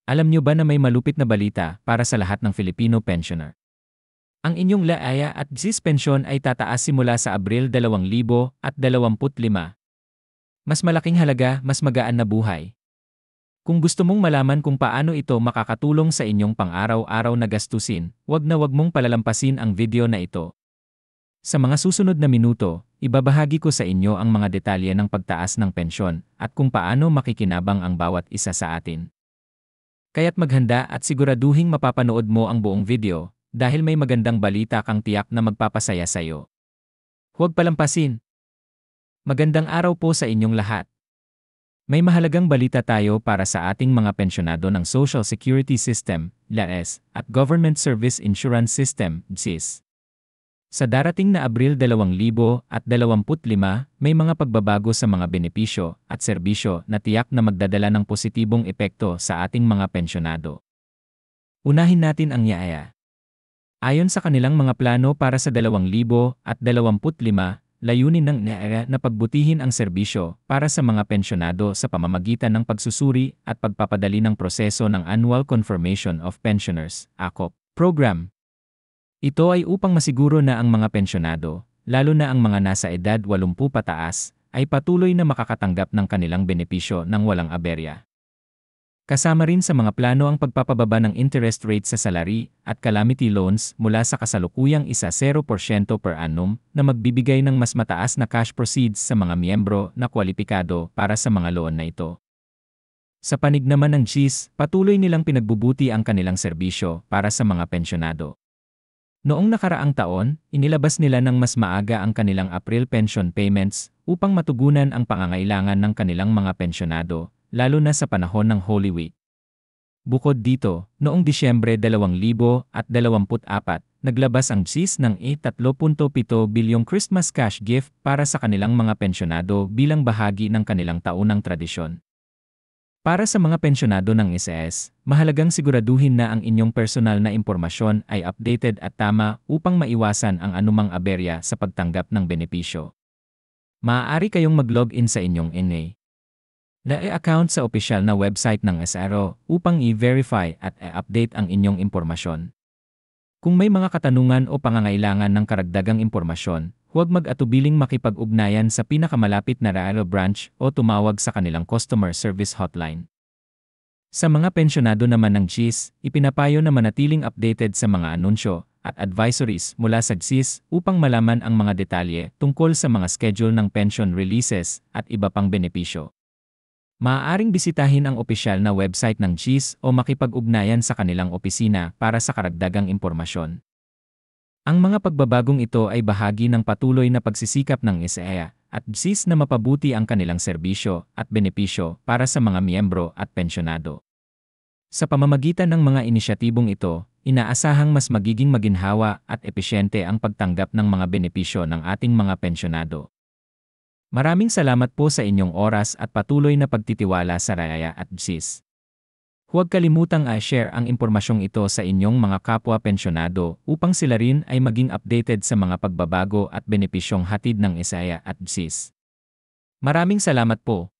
Alam nyo ba na may malupit na balita para sa lahat ng Filipino pensioner? Ang inyong laaya at GSIS pensyon ay tataas simula sa Abril 2025. Mas malaking halaga, mas magaan na buhay. Kung gusto mong malaman kung paano ito makakatulong sa inyong pang-araw-araw na gastusin, wag mong palalampasin ang video na ito. Sa mga susunod na minuto, ibabahagi ko sa inyo ang mga detalye ng pagtaas ng pensyon at kung paano makikinabang ang bawat isa sa atin. Kaya't maghanda at siguraduhing mapapanood mo ang buong video dahil may magandang balita kang tiyak na magpapasaya sa iyo. Huwag palampasin. Magandang araw po sa inyong lahat. May mahalagang balita tayo para sa ating mga pensyonado ng Social Security System, LAS, at Government Service Insurance System, GSIS. Sa darating na Abril 2025, may mga pagbabago sa mga benepisyo at serbisyo na tiyak na magdadala ng positibong epekto sa ating mga pensyonado. Unahin natin ang YAA. Ayon sa kanilang mga plano para sa 2025, layunin ng NAEA na pagbutihin ang serbisyo para sa mga pensyonado sa pamamagitan ng pagsusuri at pagpapadali ng proseso ng Annual Confirmation of Pensioners (ACOP) program. Ito ay upang masiguro na ang mga pensyonado, lalo na ang mga nasa edad 80 pataas, ay patuloy na makakatanggap ng kanilang benepisyo ng walang aberya. Kasama rin sa mga plano ang pagpapababa ng interest rate sa salary at calamity loans mula sa kasalukuyang 0% per annum na magbibigay ng mas mataas na cash proceeds sa mga miyembro na kwalipikado para sa mga loan na ito. Sa panig naman ng GSIS, patuloy nilang pinagbubuti ang kanilang serbisyo para sa mga pensyonado. Noong nakaraang taon, inilabas nila ng mas maaga ang kanilang April pension payments upang matugunan ang pangangailangan ng kanilang mga pensyonado, lalo na sa panahon ng Holy Week. Bukod dito, noong Disyembre 2024, naglabas ang GSIS ng 3.7 bilyong Christmas cash gift para sa kanilang mga pensyonado bilang bahagi ng kanilang taunang tradisyon. Para sa mga pensyonado ng SAS, mahalagang siguraduhin na ang inyong personal na impormasyon ay updated at tama upang maiwasan ang anumang aberya sa pagtanggap ng benepisyo. Maaari kayong mag-login sa inyong NA account sa opisyal na website ng SRO upang i-verify at i-update ang inyong impormasyon. Kung may mga katanungan o pangangailangan ng karagdagang impormasyon, huwag mag-atubiling makipag-ugnayan sa pinakamalapit na RARO branch o tumawag sa kanilang customer service hotline. Sa mga pensyonado naman ng GSIS, ipinapayo na manatiling updated sa mga anunsyo at advisories mula sa GSIS upang malaman ang mga detalye tungkol sa mga schedule ng pension releases at iba pang benepisyo. Maaaring bisitahin ang opisyal na website ng GSIS o makipag-ugnayan sa kanilang opisina para sa karagdagang impormasyon. Ang mga pagbabagong ito ay bahagi ng patuloy na pagsisikap ng SAEA at GSIS na mapabuti ang kanilang serbisyo at benepisyo para sa mga miyembro at pensyonado. Sa pamamagitan ng mga inisyatibong ito, inaasahang mas magiging maginhawa at epesyente ang pagtanggap ng mga benepisyo ng ating mga pensyonado. Maraming salamat po sa inyong oras at patuloy na pagtitiwala sa RAEA at GSIS. Huwag kalimutang i-share ang impormasyong ito sa inyong mga kapwa pensyonado upang sila rin ay maging updated sa mga pagbabago at benepisyong hatid ng SAEA at GSIS. Maraming salamat po.